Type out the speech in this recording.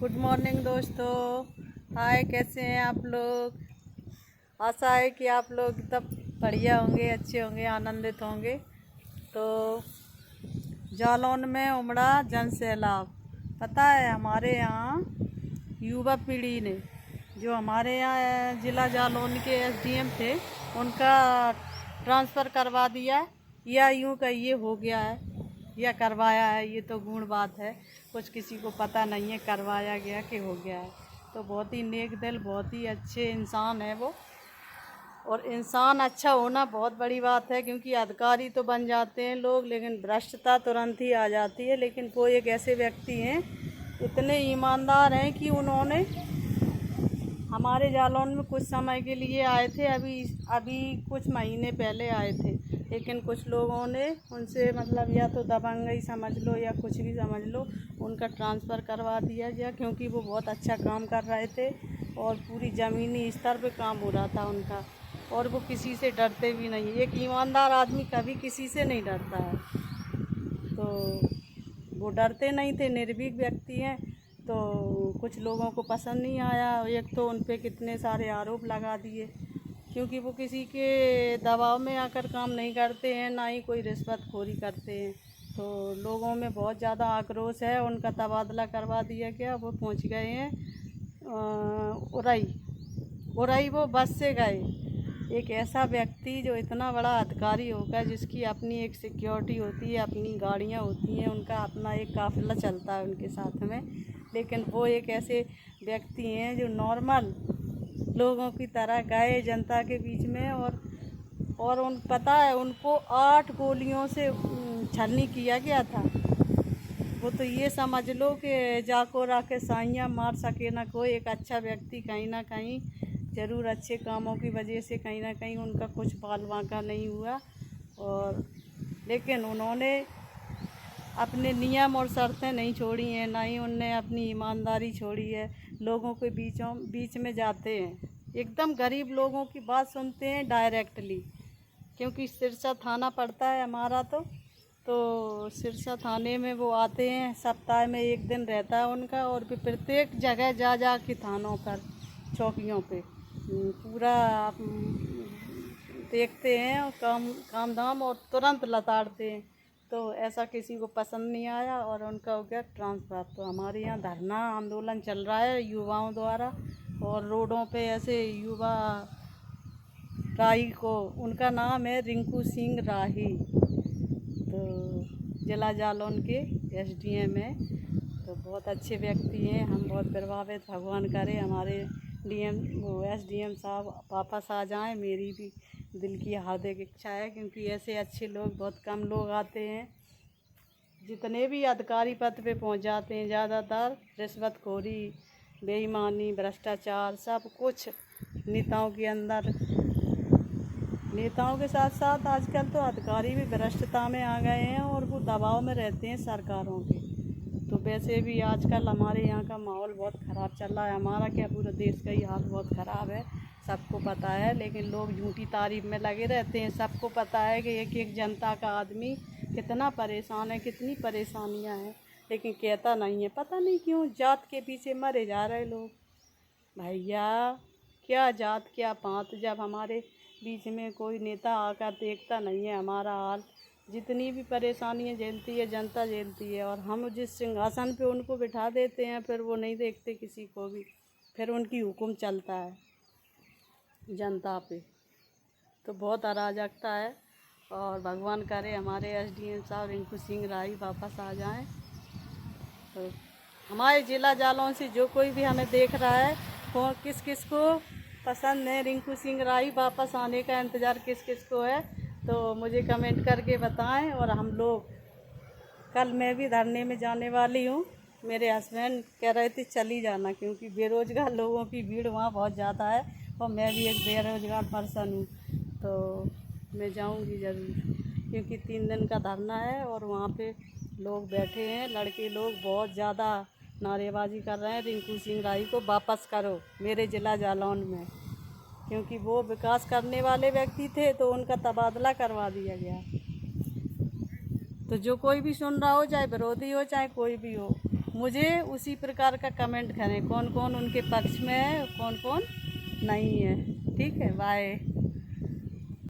Good morning दोस्तों। हाय, कैसे हैं आप लोग। आशा है कि आप लोग तब बढ़िया होंगे, अच्छे होंगे, आनंदित होंगे। तो जालौन में उमड़ा जन सैलाब। पता है, हमारे यहाँ युवा पीढ़ी ने, जो हमारे यहाँ ज़िला जालौन के एसडीएम थे, उनका ट्रांसफ़र करवा दिया, या यूँ कहिए हो गया है, या करवाया है। ये तो गूढ़ बात है, कुछ किसी को पता नहीं है करवाया गया कि हो गया है। तो बहुत ही नेक दिल, बहुत ही अच्छे इंसान है वो। और इंसान अच्छा होना बहुत बड़ी बात है, क्योंकि अधिकारी तो बन जाते हैं लोग, लेकिन भ्रष्टता तुरंत ही आ जाती है। लेकिन वो एक ऐसे व्यक्ति हैं, इतने ईमानदार हैं कि उन्होंने हमारे जालौन में कुछ समय के लिए आए थे, अभी कुछ महीने पहले आए थे। लेकिन कुछ लोगों ने उनसे मतलब या तो दबंगई समझ लो या कुछ भी समझ लो, उनका ट्रांसफ़र करवा दिया गया, क्योंकि वो बहुत अच्छा काम कर रहे थे और पूरी ज़मीनी स्तर पे काम हो रहा था उनका। और वो किसी से डरते भी नहीं। एक ईमानदार आदमी कभी किसी से नहीं डरता है, तो वो डरते नहीं थे, निर्भीक व्यक्ति हैं। तो कुछ लोगों को पसंद नहीं आया। एक तो उन पे कितने सारे आरोप लगा दिए, क्योंकि वो किसी के दबाव में आकर काम नहीं करते हैं, ना ही कोई रिश्वतखोरी करते हैं। तो लोगों में बहुत ज़्यादा आक्रोश है, उनका तबादला करवा दिया गया। वो पहुंच गए हैं उरई वो बस से गए। एक ऐसा व्यक्ति जो इतना बड़ा अधिकारी होगा, जिसकी अपनी एक सिक्योरिटी होती है, अपनी गाड़ियाँ होती हैं, उनका अपना एक काफ़िला चलता है उनके साथ में, लेकिन वो एक ऐसे व्यक्ति हैं जो नॉर्मल लोगों की तरह गए जनता के बीच में। और उन पता है, उनको 8 गोलियों से छलनी किया गया था। वो तो ये समझ लो कि जाको राके साइयाँ मार सके ना कोई। एक अच्छा व्यक्ति कहीं ना कहीं ज़रूर अच्छे कामों की वजह से कहीं ना कहीं उनका कुछ बाल बांका नहीं हुआ। और लेकिन उन्होंने अपने नियम और शर्तें नहीं छोड़ी हैं, ना ही उनने अपनी ईमानदारी छोड़ी है। लोगों के बीच में जाते हैं, एकदम गरीब लोगों की बात सुनते हैं डायरेक्टली, क्योंकि सिरसा थाना पड़ता है हमारा। तो सिरसा थाने में वो आते हैं, सप्ताह में एक दिन रहता है उनका, और भी प्रत्येक जगह जा के थानों पर, चौकियों पे पूरा देखते हैं और काम धाम और तुरंत लताड़ते हैं। तो ऐसा किसी को पसंद नहीं आया और उनका हो गया ट्रांसफ़र। तो हमारे यहाँ धरना आंदोलन चल रहा है युवाओं द्वारा, और रोडों पे ऐसे युवा राही को, उनका नाम है रिंकू सिंह राही, तो जिला जालौन के एसडीएम है। तो बहुत अच्छे व्यक्ति हैं, हम बहुत प्रभावित, भगवान करे हमारे एसडीएम साहब वापस आ जाएं। मेरी भी दिल की हार्दिक इच्छा है, क्योंकि ऐसे अच्छे लोग बहुत कम लोग आते हैं। जितने भी अधिकारी पद पे पहुंच जाते हैं, ज़्यादातर रिश्वतखोरी, बेईमानी, भ्रष्टाचार, सब कुछ नेताओं के अंदर। नेताओं के साथ साथ आजकल तो अधिकारी भी भ्रष्टता में आ गए हैं, और वो दबाव में रहते हैं सरकारों के। तो वैसे भी आजकल हमारे यहाँ का माहौल बहुत ख़राब चल रहा है। हमारा क्या, पूरे देश का ही हाल बहुत ख़राब है, सबको पता है। लेकिन लोग झूठी तारीफ में लगे रहते हैं। सबको पता है कि एक एक जनता का आदमी कितना परेशान है, कितनी परेशानियाँ हैं, लेकिन कहता नहीं है। पता नहीं क्यों जात के पीछे मरे जा रहे लोग। भैया, क्या जात क्या पात, जब हमारे बीच में कोई नेता आकर देखता नहीं है हमारा हाल। जितनी भी परेशानियाँ झेलती है जनता झेलती है, और हम जिस सिंहासन पे उनको बिठा देते हैं, फिर वो नहीं देखते किसी को भी, फिर उनकी हुक्म चलता है जनता पे। तो बहुत अराजकता है, और भगवान करे हमारे एसडीएम साहब रिंकू सिंह राही वापस आ जाएं। तो हमारे ज़िला जालौन से जो कोई भी हमें देख रहा है, वो किस किस को पसंद है रिंकू सिंह राही वापस आने का इंतज़ार किस किस को है, तो मुझे कमेंट करके बताएं। और हम लोग कल मैं भी धरने में जाने वाली हूँ। मेरे हस्बैंड कह रहे थे चली जाना, क्योंकि बेरोज़गार लोगों की भीड़ वहाँ बहुत ज़्यादा है, और मैं भी एक बेरोज़गार पर्सन हूँ। तो मैं जाऊँगी ज़रूर, क्योंकि 3 दिन का धरना है, और वहाँ पे लोग बैठे हैं, लड़के लोग बहुत ज़्यादा नारेबाजी कर रहे हैं, रिंकू सिंह राही को वापस करो मेरे ज़िला जालौन में, क्योंकि वो विकास करने वाले व्यक्ति थे, तो उनका तबादला करवा दिया गया। तो जो कोई भी सुन रहा हो, चाहे विरोधी हो चाहे कोई भी हो, मुझे उसी प्रकार का कमेंट करें, कौन कौन उनके पक्ष में है, कौन कौन नहीं है। ठीक है, बाय।